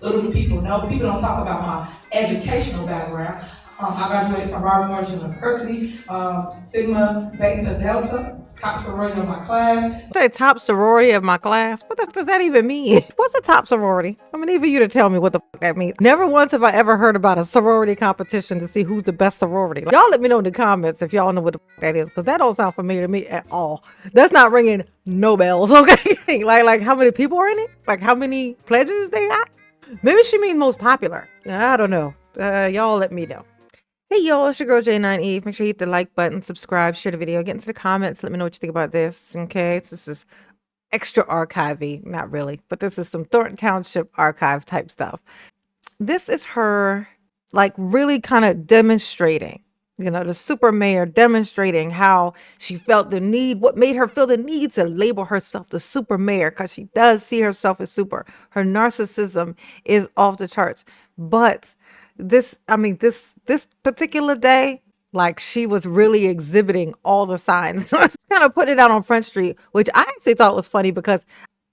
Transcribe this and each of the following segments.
Little do people know. People don't talk about my educational background. I graduated from Robert Morris University, Sigma Beta Delta, top sorority of my class. The top sorority of my class? What the fuck does that even mean? What's a top sorority? I'm gonna need for you to tell me what the fuck that means. Never once have I ever heard about a sorority competition to see who's the best sorority. Like, y'all let me know in the comments if y'all know what the fuck that is, because that don't sound familiar to me at all. That's not ringing no bells, okay? like how many people are in it? Like how many pledges they got? Maybe she means most popular. I don't know. Y'all let me know. Hey y'all, it's your girl J9 Eve. Make sure you hit the like button, subscribe, share the video, get into the comments, let me know what you think about this. Okay, this is extra archivey, not really, but this is some Thornton Township archive type stuff. This is her like really kind of demonstrating, the super mayor demonstrating how she felt the need, what made her feel the need to label herself the super mayor, because she does see herself as super. Her narcissism is off the charts. But this particular day, like she was really exhibiting all the signs. Kind of put it out on Front Street, which I actually thought was funny because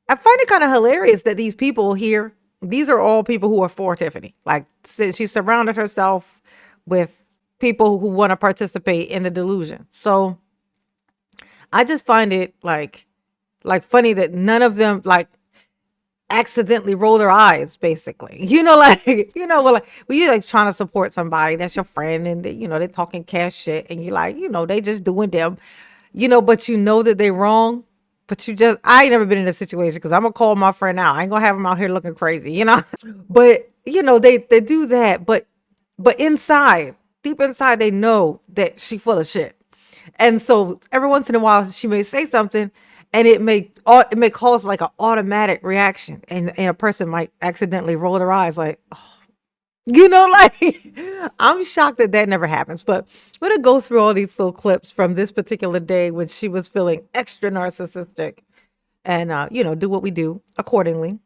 I find it kind of hilarious that these people here, these are all people who are for Tiffany. Like she surrounded herself with people who want to participate in the delusion. So I just find it like funny that none of them like accidentally roll their eyes, basically. Well, like when you're like trying to support somebody that's your friend and they're talking cash shit and you're like, they just doing them, but you know that they're wrong. But I ain't never been in a situation because I'm gonna call my friend out. I ain't gonna have him out here looking crazy, But they do that, but inside, deep inside, they know that she full of shit. And so every once in a while she may say something and it may cause like an automatic reaction, and a person might accidentally roll their eyes like, oh, like I'm shocked that never happens. But we're gonna go through all these little clips from this particular day when she was feeling extra narcissistic, and do what we do accordingly.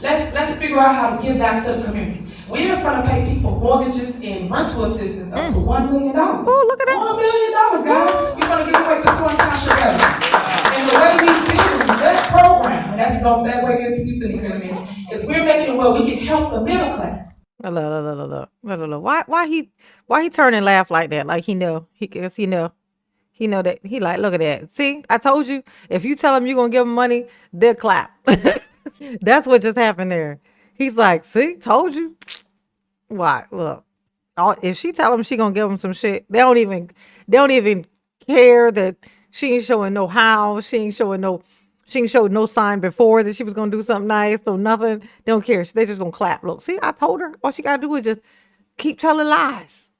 Let's figure out how to give back to the community. We're going to pay people mortgages and rental assistance up to $1 million. Oh, look at that. $1 million, guys. We're going to give away to Thornton Township residents. And the way we build that program, and that's going to segue into you, Tiffany, in a minute, is we're making it where we can help the middle class. Look. Why he turn and laugh like that? Like he know. He know that he like, look at that. See, I told you, if you tell him you're going to give him money, they'll clap. That's what just happened there. He's like, see, told you. Why? Look, if she tell him she gonna give him some shit, they don't even care that she ain't showing no how. She ain't showed no sign before that she was gonna do something nice or nothing. They don't care. They just gonna clap. Look, see, I told her. All she gotta do is just keep telling lies.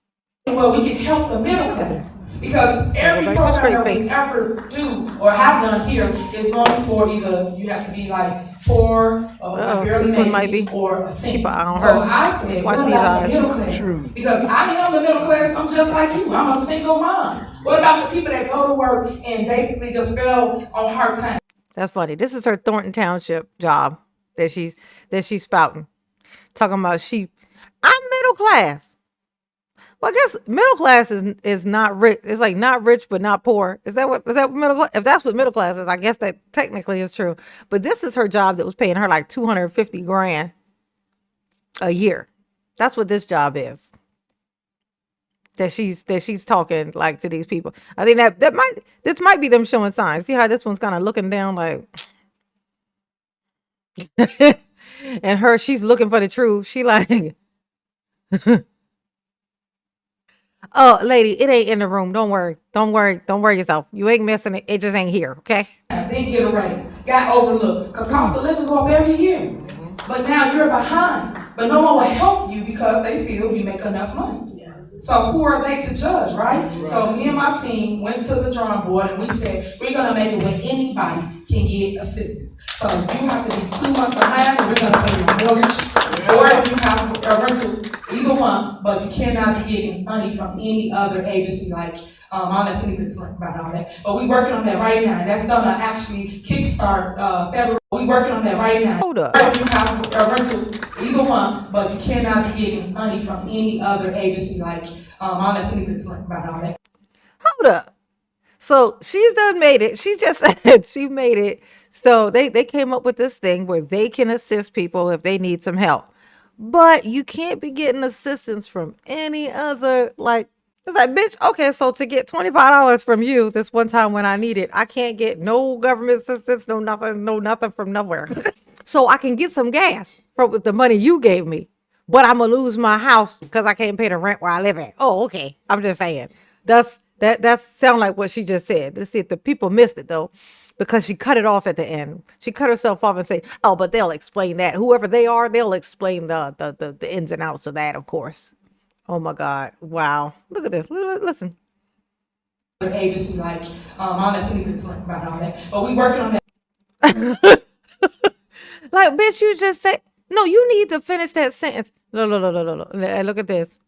Well, we can help the middle class. Because every program that we ever do or have done here is known for either you have to be like poor or barely making or a single. So I said, what about the middle class? Because I am the middle class, I'm just like you. I'm a single mom. What about the people that go to work and basically just fell on hard times? That's funny. This is her Thornton Township job that she's spouting. Talking about I'm middle class. Well, I guess middle class is not rich. It's like not rich but not poor. Is that what middle class? If that's what middle class is, I guess that technically is true. But this is her job that was paying her like $250,000 a year. That's what this job is. That she's talking like to these people. I think this might be them showing signs. See how this one's kind of looking down like, and she's looking for the truth. She like. Oh, lady, it ain't in the room. Don't worry yourself. You ain't missing it. It just ain't here, okay? Didn't get a raise. Got overlooked. Because cost of living go up every year. But now you're behind. But no one will help you because they feel you make enough money. So who are they to judge, right? So me and my team went to the drawing board and we said, we're going to make it where anybody can get assistance. So you have to be 2 months behind, we're going to pay your mortgage, or if you have a rental, either one, but you cannot be getting money from any other agency like, I'll let Tiffany talk about all that. But we're working on that right now. That's going to actually kickstart February. We're working on that right now. Hold up. Or if you have a rental, either one, but you cannot be getting money from any other agency like, I'll let Tiffany talk about all that. Hold up. So she's done made it. She just said she made it. So they came up with this thing where they can assist people if they need some help. But you can't be getting assistance from any other, like, it's like, bitch, okay, so to get $25 from you this one time when I need it, I can't get no government assistance, no nothing from nowhere. So I can get some gas from the money you gave me, but I'm gonna lose my house because I can't pay the rent where I live at. Oh, okay. I'm just saying. That's sound like what she just said. Let's see if the people missed it though, because she cut it off at the end. She cut herself off and say, "Oh, but they'll explain that. Whoever they are, they'll explain the ins and outs of that, of course." Oh my God! Wow! Look at this. Listen. Agency, like, I'll let Tiffany talk about all that, but we working on that. Like, bitch, you just said, no, you need to finish that sentence. No. Look at this.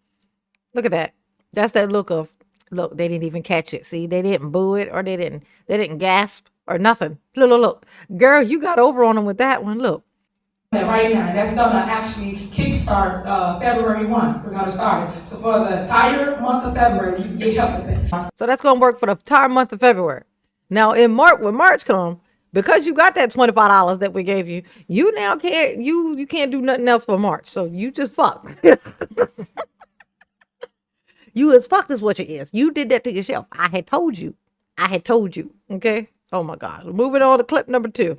Look at that. That's that look of, look, they didn't even catch it. See, they didn't boo it, or they didn't gasp or nothing. Look. Girl, you got over on them with that one. Look. Right now, that's gonna actually kickstart February 1. We're gonna start it. So for the entire month of February, you can get help with it. So that's gonna work for the entire month of February. Now in March, when March comes, because you got that $25 that we gave you, you now can't you can't do nothing else for March. So you just fuck. You as fucked is what you is. You did that to yourself. I had told you. Okay. Oh my God. Moving on to clip number 2.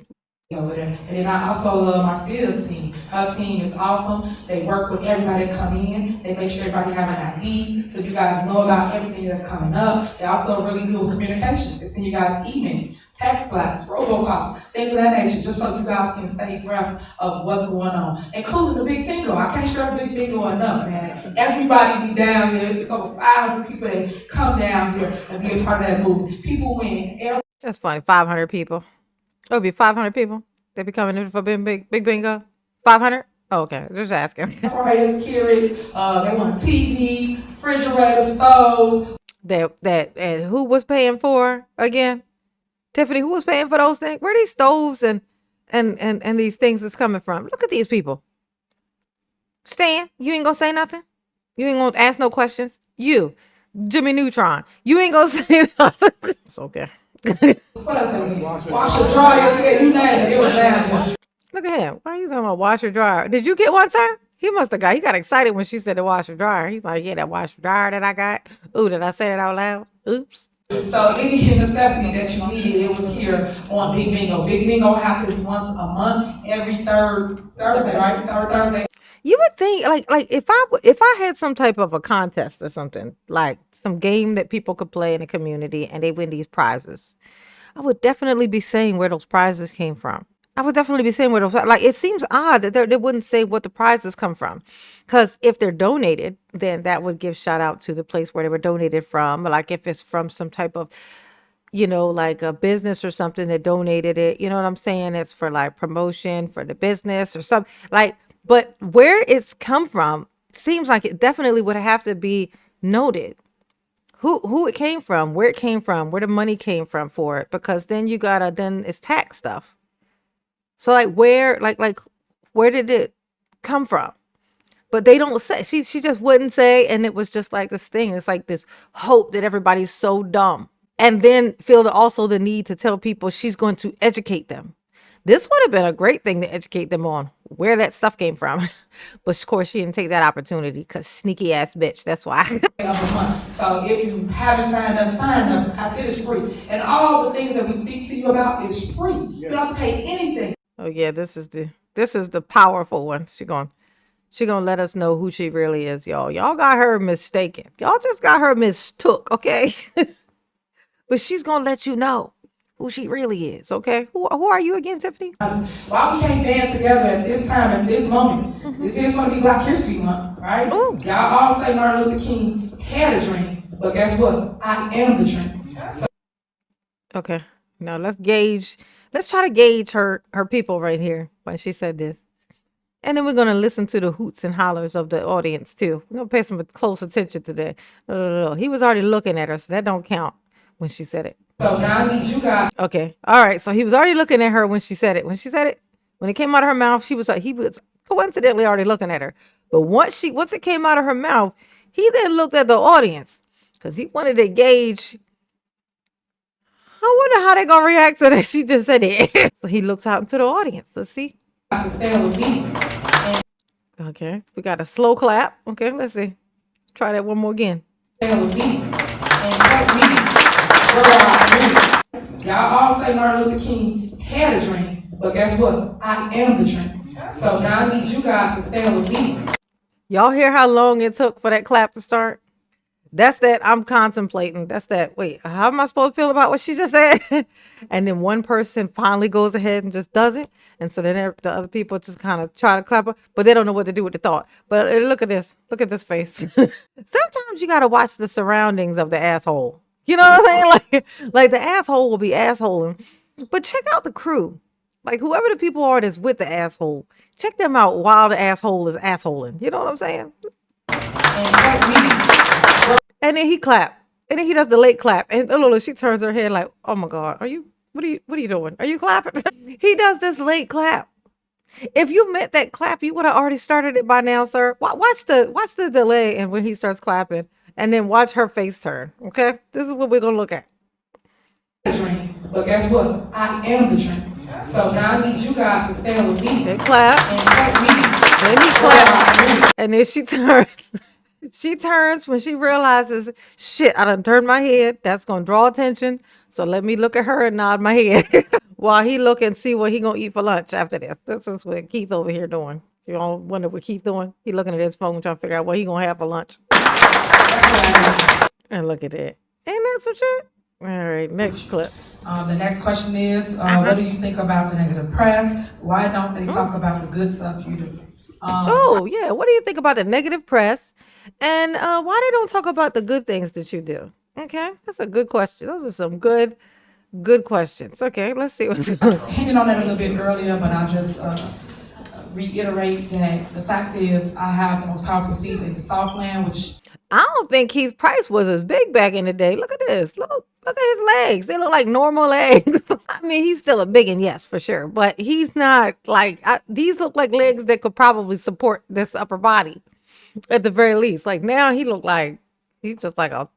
Over there. And then I also love my sales team. Her team is awesome. They work with everybody that come in. They make sure everybody have an ID, so you guys know about everything that's coming up. They also really good with communications. They send you guys emails, text blasts, robocalls, things of that nature, just so you guys can stay abreast of what's going on, including the big bingo. I can't stress big bingo enough, man. Everybody be down here. There's over 500 people that come down here and be a part of that movement. People win. That's funny. 500 people. It'll be 500 people. They be coming in for big bingo. 500? Oh, okay. Just asking. Refrigerators, Keurigs, they want TVs, refrigerators, stoves. That and who was paying for again? Tiffany, who was paying for those things? Where are these stoves and these things is coming from? Look at these people. Stan, you ain't gonna say nothing? You ain't gonna ask no questions? You, Jimmy Neutron, you ain't gonna say nothing. It's okay. What else? Washer, dryer, you name it. It was that. Look at him. Why are you talking about washer dryer? Did you get one, sir? He got excited when she said the washer dryer. He's like, yeah, that washer dryer that I got. Ooh, did I say that out loud? Oops. So any necessity that you needed, it was here on Big Bingo. Big Bingo happens once a month, every third Thursday, right? Third Thursday. You would think like if I had some type of a contest or something, like some game that people could play in the community and they win these prizes, I would definitely be saying where those prizes came from. I would definitely be saying where those, like, it seems odd that they wouldn't say what the prizes come from. Because if they're donated, then that would give shout out to the place where they were donated from. Like if it's from some type of, like a business or something that donated it, you know what I'm saying? It's for like promotion for the business or something. Like, but where it's come from seems like it definitely would have to be noted. Who it came from, where it came from, where the money came from for it, because then then it's tax stuff. So like where did it come from? But they don't say. She just wouldn't say, and it was just like this thing. It's like this hope that everybody's so dumb, and then feel also the need to tell people she's going to educate them. This would have been a great thing to educate them on where that stuff came from. But of course, she didn't take that opportunity because sneaky ass bitch. That's why. So if you haven't signed up, sign up. I said it's free. And all the things that we speak to you about is free. You don't have to pay anything. Oh yeah, this is the powerful one. She gonna let us know who she really is, y'all. Y'all got her mistaken. Y'all just got her mistook, okay? But she's gonna let you know who she really is, okay? Who are you again, Tiffany? Why we can't band together at this time, at this moment? Mm-hmm. This is going to be Black History Month, right? Ooh. Y'all all say Martin Luther King had a dream, but guess what? I am the dream. So- okay, now let's try to gauge her people right here when she said this. And then we're going to listen to the hoots and hollers of the audience too. We're going to pay some close attention to that. No. He was already looking at her, so that don't count when she said it. So now I need you guys. Okay. All right. So he was already looking at her when she said it. When it came out of her mouth, he was coincidentally already looking at her. But once it came out of her mouth, he then looked at the audience because he wanted to gauge. I wonder how they're going to react to that. She just said it. So he looks out into the audience. Let's see. Okay, we got a slow clap. Okay, let's see. Try that one more again. Stale of me. And that me. Y'all all say Martin Luther King had a dream, but guess what? I am the dream. So now I need you guys to stand with me. Y'all hear how long it took for that clap to start? That's that I'm contemplating. That's that. Wait, how am I supposed to feel about what she just said? And then one person finally goes ahead and just does it. And so then the other people just kind of try to clap her, but they don't know what to do with the thought. But look at this. Look at this face. Sometimes you got to watch the surroundings of the asshole. You know what I'm saying? Like the asshole will be assholing. But check out the crew. Like whoever the people are that's with the asshole, check them out while the asshole is assholing. You know what I'm saying? And then he clap. And then he does the late clap. And Lola, she turns her head like, oh my God, what are you doing? Are you clapping? He does this late clap. If you meant that clap, you would have already started it by now, sir. Watch the delay and when he starts clapping, and then watch her face turn. Okay? This is what we're gonna look at. Dream. But guess what? I am the dream. So now I need you guys to stand with me. They clap. And let me. Then he clap. And then she turns. She turns when she realizes, shit, I done turned my head. That's going to draw attention. So let me look at her and nod my head while he look and see what he going to eat for lunch after this. This is what Keith over here doing. You all wonder what Keith doing? He looking at his phone trying to figure out what he going to have for lunch. And look at that. Ain't that some shit? All right, next clip. The next question is, what do you think about the negative press? Why don't they talk about the good stuff you do? Oh, yeah. What do you think about the negative press? And why they don't talk about the good things that you do? Okay, that's a good question. Those are some good questions. Okay, let's see what's going on. Hinted on that a little bit earlier, but I'll just reiterate that the fact is I have the most powerful seat in the Southland, which I don't think Keith Price was as big back in the day. Look at this. Look at his legs. They look like normal legs. I mean, he's still a big one, yes, for sure. But he's not like, these look like legs that could probably support this upper body at the very least. Like now he look like, he's just like a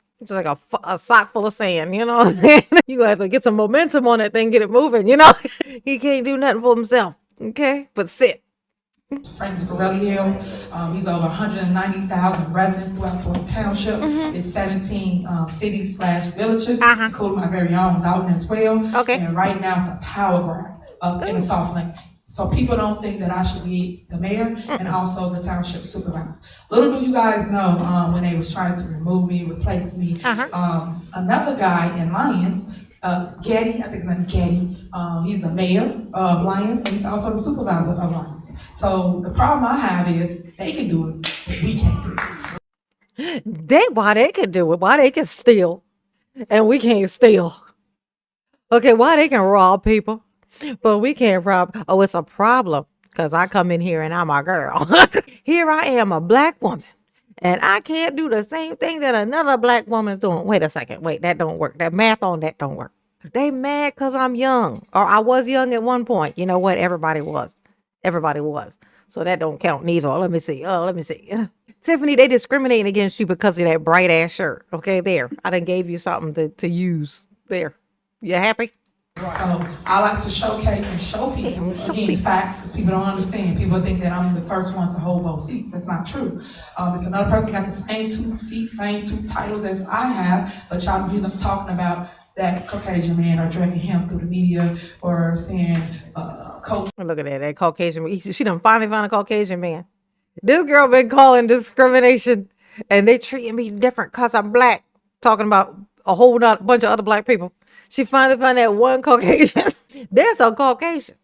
sock full of sand. You know what I'm saying? You gonna have to get some momentum on that thing, get it moving, you know? He can't do nothing for himself. Okay, but sit. Frank's Borelli Hill. He's over 190,000 residents throughout Township. It's 17 cities/villages, including my very own Dalton as well. Okay. And right now it's a power grab in the Southland. So people don't think that I should be the mayor and also the township supervisor. Little do you guys know, when they was trying to remove me, replace me, another guy in Lyons, Getty, I think his name is Getty, he's the mayor of Lyons and he's also the supervisor of Lyons. So the problem I have is they can do it, but we can't do it. Why they can do it? Why they can steal and we can't steal? Okay, why they can rob people, but we can't rob? Oh, it's a problem because I come in here and I'm a girl. Here I am, a black woman, and I can't do the same thing that another black woman's doing. Wait a second. Wait, that don't work. That math on that don't work. They mad because I'm young, or I was young at one point. You know what? Everybody was. So that don't count neither. Let me see. Tiffany, they discriminating against you because of that bright ass shirt. Okay, there. I done gave you something to use. There. You happy? So I like to showcase and show people, again, facts, because people don't understand. People think that I'm the first one to hold those seats. That's not true. It's another person got the same 2 seats, same 2 titles as I have, but y'all hear them talking about that Caucasian man or dragging him through the media or saying, Look at that Caucasian man. She done finally found a Caucasian man. This girl been calling discrimination and they treating me different because I'm black. Talking about a whole bunch of other black people. She finally found that one Caucasian. There's a Caucasian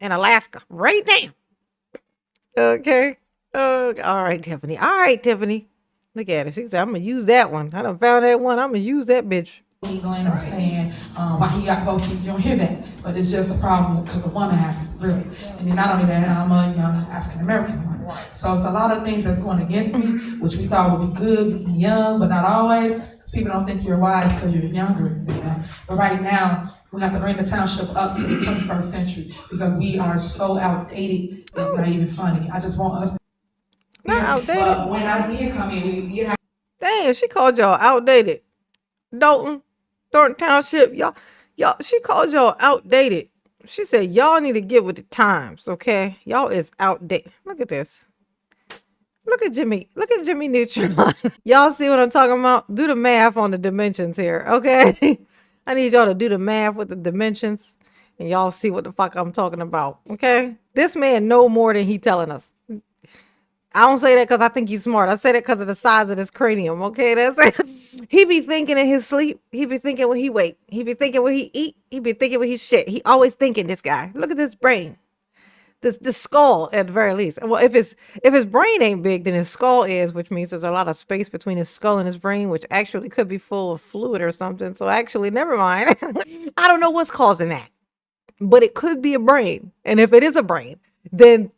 in Alaska right now. Okay. All right, Tiffany. Look at it. She said, I'm going to use that one. I done found that one. I'm going to use that bitch. England or saying why he got both seats. You don't hear that, but it's just a problem because a woman has it, really. And then not only that, I'm a young African American woman, so it's a lot of things that's going against me, which we thought would be good, being young, but not always. Because people don't think you're wise because you're younger. But right now, we have to bring the township up to the 21st century because we are so outdated. It's not even funny. I just want us. Not outdated. But when I did come in, we did have. Damn, she called y'all outdated. Thornton Township, y'all, she called y'all outdated. She said y'all need to get with the times, okay? Y'all is outdated. Look at this. Look at Jimmy. Look at Jimmy Neutron. Y'all see what I'm talking about? Do the math on the dimensions here, okay? I need y'all to do the math with the dimensions, and y'all see what the fuck I'm talking about, okay? This man know more than he telling us. I don't say that because I think he's smart. I say that because of the size of this cranium, okay? That's it. He be thinking in his sleep. He be thinking when he wake. He be thinking when he eat. He be thinking when he shit. He always thinking, this guy. Look at this brain. This skull at the very least. Well, if his brain ain't big, then his skull is, which means there's a lot of space between his skull and his brain, which actually could be full of fluid or something. So actually, never mind. I don't know what's causing that, but it could be a brain. And if it is a brain, then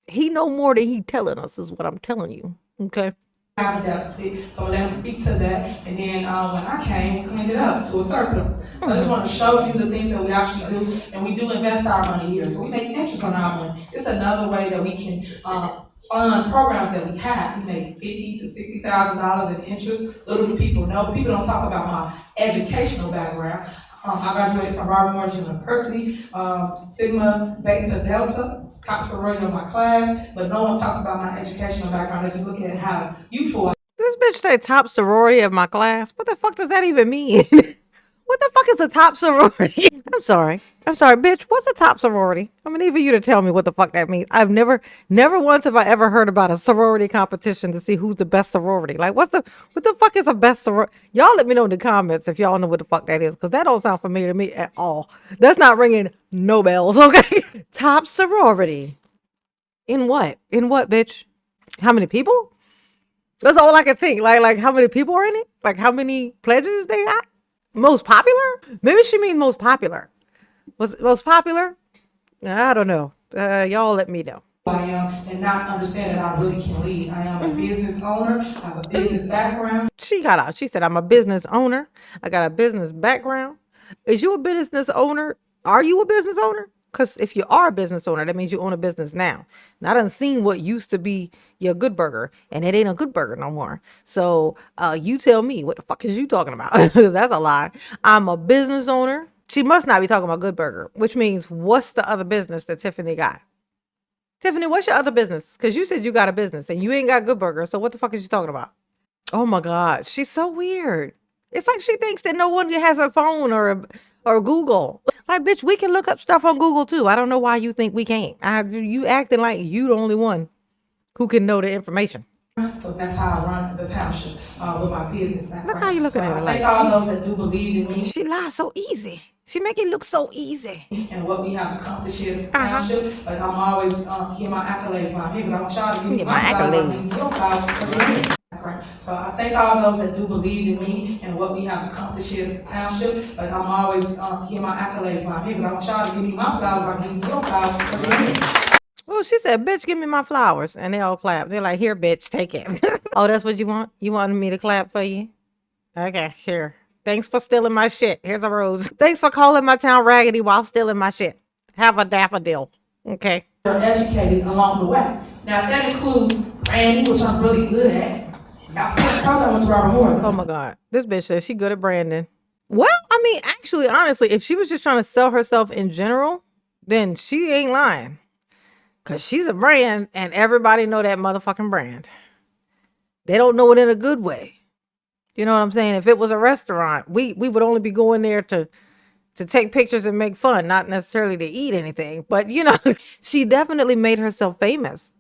he know more than he telling us, is what I'm telling you. Okay. Have a deficit, so let him speak to that, and then when I came, we cleaned it up to a surplus. So I just want to show you the things that we actually do, and we do invest our money here, so we make interest on our money. It's another way that we can fund programs that we have. We make $50,000 to $60,000 in interest. Little do people know. People don't talk about my educational background. I graduated from Robert Morris University, Sigma Beta Delta, top sorority of my class, but no one talks about my educational background. They just look at how youthful. This bitch said top sorority of my class. What the fuck does that even mean? What the fuck is a top sorority? I'm sorry, bitch. What's a top sorority? I'm gonna need for you to tell me what the fuck that means. I've never once have I ever heard about a sorority competition to see who's the best sorority. Like, what the fuck is the best sorority? Y'all let me know in the comments if y'all know what the fuck that is, because that don't sound familiar to me at all. That's not ringing no bells, okay? Top sorority. In what? In what, bitch? How many people? That's all I can think. Like how many people are in it? Like how many pledges they got? Most popular? Maybe she means most popular. Was it most popular? I don't know. Y'all let me know. I am, and not understand that I really can lead. I am a business owner. I have a business background. She got out. She said, I'm a business owner. I got a business background. Is you a business owner? Are you a business owner? Because if you are a business owner, that means you own a business now. And I done seen what used to be your Good Burger, and it ain't a Good Burger no more. So you tell me, what the fuck is you talking about? That's a lie. I'm a business owner. She must not be talking about Good Burger, which means what's the other business that Tiffany got? Tiffany, what's your other business? Because you said you got a business and you ain't got Good Burger. So what the fuck is you talking about? Oh my God. She's so weird. It's like she thinks that no one has a phone or Google. Like, bitch, we can look up stuff on Google too. I don't know why you think we can't. You acting like you the only one who can know the information. So that's how I run the township with my business background. Look how you looking at her. Like, all those that do believe in me. She lies so easy. She make it look so easy. And what we have accomplished here at the township. But I'm always getting my accolades when I'm here, because I want y'all to give me my accolades. So I thank all those that do believe in me and what we have accomplished here at the township. But I'm always getting my accolades when I'm here, because I want y'all to give me my flowers by giving your flowers. Well, she said, bitch, give me my flowers. And they all clap. They're like, here, bitch, take it. Oh, that's what you want? You wanted me to clap for you? Okay, here. Thanks for stealing my shit. Here's a rose. Thanks for calling my town raggedy while stealing my shit. Have a daffodil. Okay. They're educated along the way. Now, that includes branding, which I'm really good at. Oh my God. This bitch says she good at branding. Well, I mean, actually, honestly, if she was just trying to sell herself in general, then she ain't lying. Because she's a brand and everybody know that motherfucking brand. They don't know it in a good way. You know what I'm saying? If it was a restaurant, we would only be going there to take pictures and make fun, not necessarily to eat anything. But, you know, she definitely made herself famous.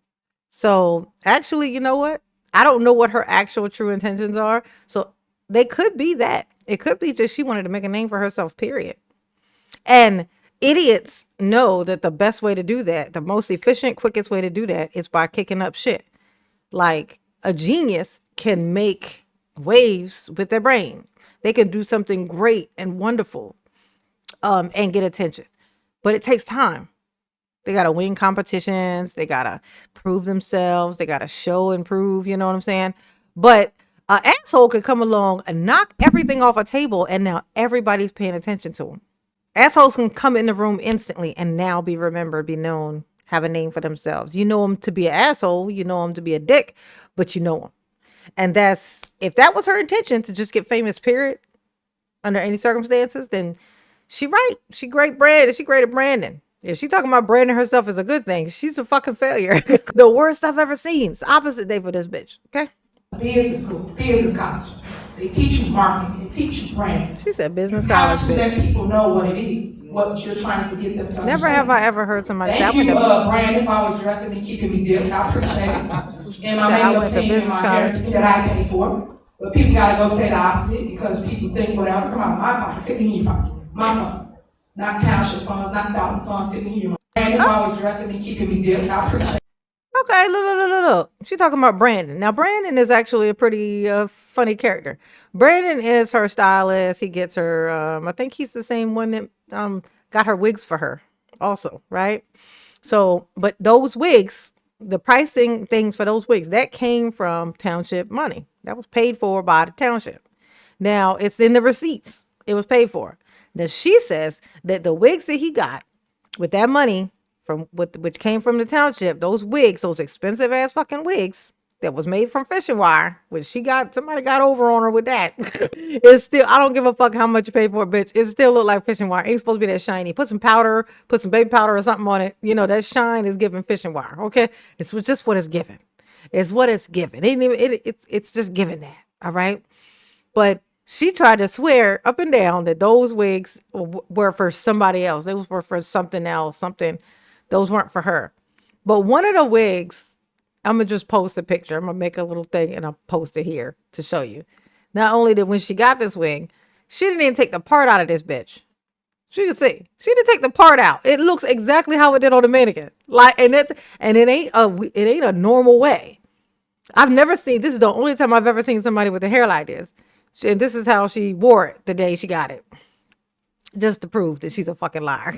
So actually, you know what? I don't know what her actual true intentions are. So they could be that. It could be just she wanted to make a name for herself, period. And idiots know that the best way to do that, the most efficient, quickest way to do that is by kicking up shit. Like, a genius can make waves with their brain. They can do something great and wonderful and get attention. But it takes time. They got to win competitions. They got to prove themselves. They got to show and prove, you know what I'm saying? But an asshole could come along and knock everything off a table, and now everybody's paying attention to them. Assholes can come in the room instantly and now be remembered, be known, have a name for themselves. You know them to be an asshole. You know them to be a dick, but you know them. And if that was her intention, to just get famous, period, under any circumstances, then she right. She great brand. She great at branding. If she talking about branding herself as a good thing, she's a fucking failure. The worst I've ever seen. It's the opposite day for this bitch. Okay. Business school, business college. They teach you marketing, they teach you branding. She said business How college. to let people know what it is, what you're trying to get them to understand. Never have I ever heard somebody say, Thank you, Brandon, for always dressing me, keeping me dipped. I appreciate it. And my makeup team and my hair team that I pay for. But people gotta go say the opposite because people think whatever come out of my pocket, take me in your pocket. My funds. Not Township funds, not Dalton funds, take me in your pocket. Brandon for always dressing me, keeping me dipped. I appreciate it. Okay, look. She talking about Brandon. Now, Brandon is actually a pretty funny character. Brandon is her stylist. He gets her, I think he's the same one that got her wigs for her also, right? So, but those wigs, the pricing things for those wigs, that came from Township money. That was paid for by the Township. Now, it's in the receipts. It was paid for. Now, she says that the wigs that he got with that money, which came from the Township, those wigs, those expensive ass fucking wigs that was made from fishing wire, which somebody got over on her with that. It's still, I don't give a fuck how much you pay for it, bitch. It still look like fishing wire. It ain't supposed to be that shiny. Put some powder, put some baby powder or something on it. You know, that shine is giving fishing wire. Okay. It's just what it's given. It's what it's given. It's just given that. All right. But she tried to swear up and down that those wigs were for somebody else. They were for something else, those weren't for her. But one of the wigs, I'm going to just post a picture. I'm going to make a little thing and I'll post it here to show you. Not only did when she got this wig, she didn't even take the part out of this bitch. So you can see, she didn't take the part out. It looks exactly how it did on the mannequin. And it ain't a normal way. I've never seen, this is the only time I've ever seen somebody with a hair like this. And this is how she wore it the day she got it. Just to prove that she's a fucking liar.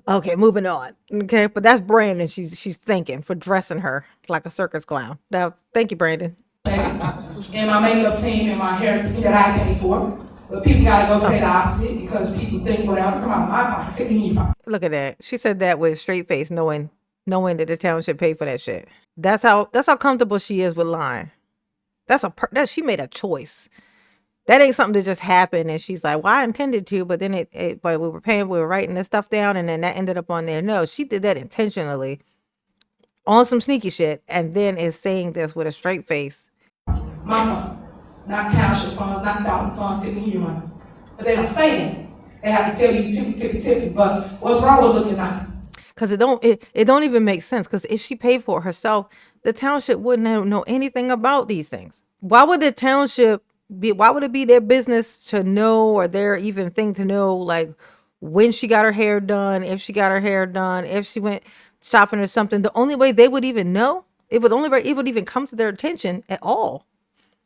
Okay, moving on. Okay, but that's Brandon. She's thinking for dressing her like a circus clown. Now, thank you, Brandon. And my makeup team and my hair team that I pay for. But people gotta go say the opposite because people think whatever come out of my pocket, take me in your pocket. Look at that. She said that with a straight face, knowing that the Township paid for that shit. That's how comfortable she is with lying. She made a choice. That ain't something that just happened and she's like, well, I intended to, but then but we were writing this stuff down and then that ended up on there. No, she did that intentionally on some sneaky shit and then is saying this with a straight face. My funds, not Township funds, not Dalton funds, take me in your money. But they don't say that. They have to tell you tippy, but what's wrong with looking nice? Because it don't even make sense. Because if she paid for it herself, the Township wouldn't know anything about these things. Why would the Township why would it be their business to know, or their even thing to know, like when she got her hair done, if she got her hair done, if she went shopping or something? The only way they would even know, it would even come to their attention at all.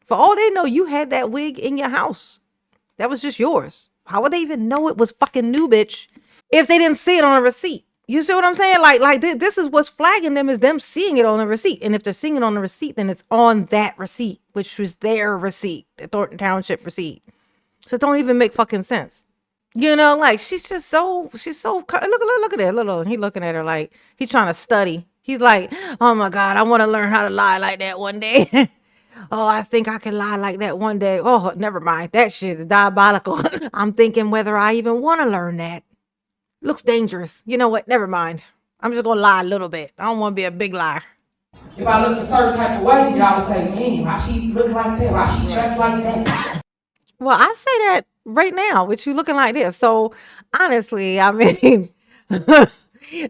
For all they know, you had that wig in your house. That was just yours. How would they even know it was fucking new, bitch, if they didn't see it on a receipt? You see what I'm saying? Like this is what's flagging them, is them seeing it on the receipt. And if they're seeing it on the receipt, then it's on that receipt, which was their receipt, the Thornton Township receipt. So it don't even make fucking sense. You know, like she's so, look at it. Look, he looking at her like he's trying to study. He's like, oh my God, I want to learn how to lie like that one day. Oh, I think I can lie like that one day. Oh, never mind. That shit is diabolical. I'm thinking whether I even want to learn that. Looks dangerous. You know what? Never mind. I'm just going to lie a little bit. I don't want to be a big liar. If I look a certain type of way, y'all would say, man, why she look like that? Why she dressed like that? Well, I say that right now with you looking like this. So, honestly, I mean,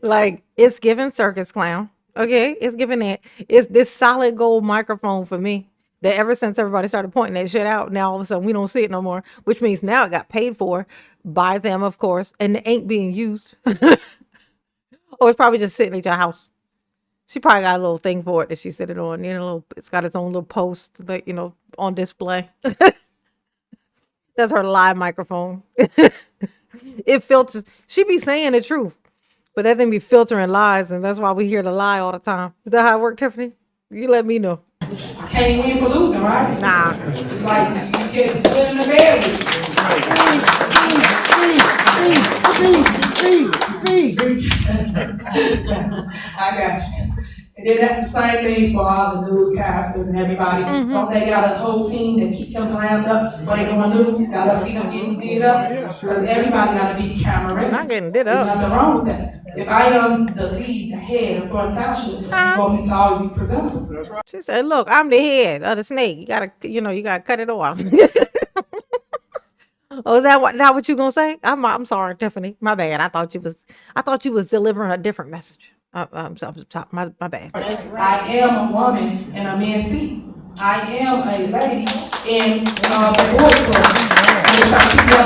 like, it's giving circus clown. Okay? It's giving that. It's this solid gold microphone for me. That ever since everybody started pointing that shit out, now all of a sudden we don't see it no more, which means now it got paid for by them, of course, and it ain't being used. Or it's probably just sitting at your house. She probably got a little thing for it that she's sitting on. You know, it's got its own little post, like, you know, on display. That's her live microphone. It filters. She be saying the truth, but that thing be filtering lies, and that's why we hear the lie all the time. Is that how it works, Tiffany? You let me know. I can't win for losing, right? Nah. It's like you get good in the bed with I got you. And then that's the same thing for all the newscasters and everybody. Don't they got a whole team that keep them lined up so they go on news? Gotta see them getting beat up. Because everybody gotta be camera ready. Not getting did There's up. nothing wrong with that. If I am the lead, the head of Thornton Township, you're going to need to always be presentable. She said, "Look, I'm the head of the snake. You gotta, you gotta cut it off." Oh, is that what you gonna say? I'm sorry, Tiffany. My bad. I thought you was delivering a different message. I'm sorry. My bad. I am a woman in a man's seat. I am a lady in the boys'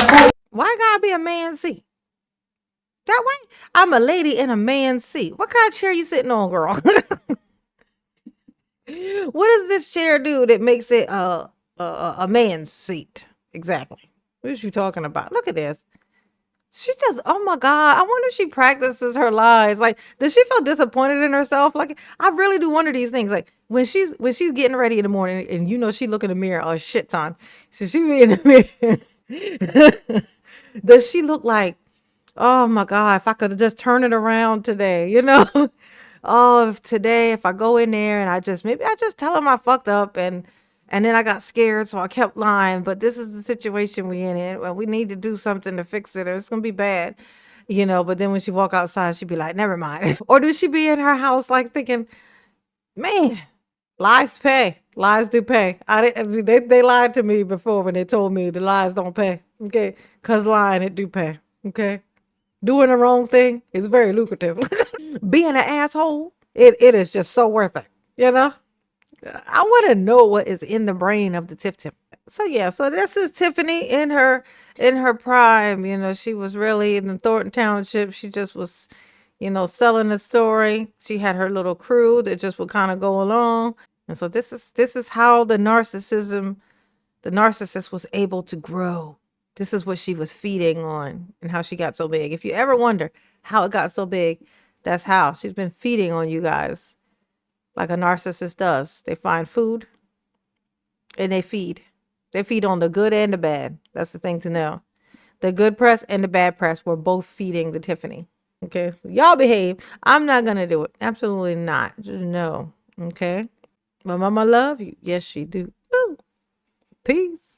club. Why gotta be a man's seat? That way, I'm a lady in a man's seat. What kind of chair you sitting on, girl? What does this chair do that makes it a man's seat? Exactly. What is you talking about? Look at this. She just, oh my God. I wonder if she practices her lies. Like, does she feel disappointed in herself? Like, I really do wonder these things. Like, when she's getting ready in the morning and she look in the mirror, oh shit ton. So she be in the mirror. Does she look like, oh my God, if I could just turn it around today, Oh, if I go in there and maybe I just tell him I fucked up and then I got scared, so I kept lying. But this is the situation we in. Well, we need to do something to fix it, or it's gonna be bad, But then when she walk outside, she'd be like, "Never mind." Or do she be in her house like thinking, "Man, lies pay. Lies do pay." They lied to me before when they told me the lies don't pay. Okay, cause lying it do pay. Okay, doing the wrong thing is very lucrative. Being an asshole, it is just so worth it. I want to know what is in the brain of the Tiff. So yeah, so this is Tiffany in her prime. She was really in the Thornton Township. She just was, selling the story. She had her little crew that just would kind of go along. And so this is how the narcissist was able to grow. This is what she was feeding on and how she got so big. If you ever wonder how it got so big, that's how. She's been feeding on you guys. Like a narcissist does. They find food and they feed. They feed on the good and the bad. That's the thing to know. The good press and the bad press were both feeding the Tiffany. Okay. So y'all behave. I'm not going to do it. Absolutely not. Just no. Okay. My mama love you. Yes, she do. Ooh. Peace.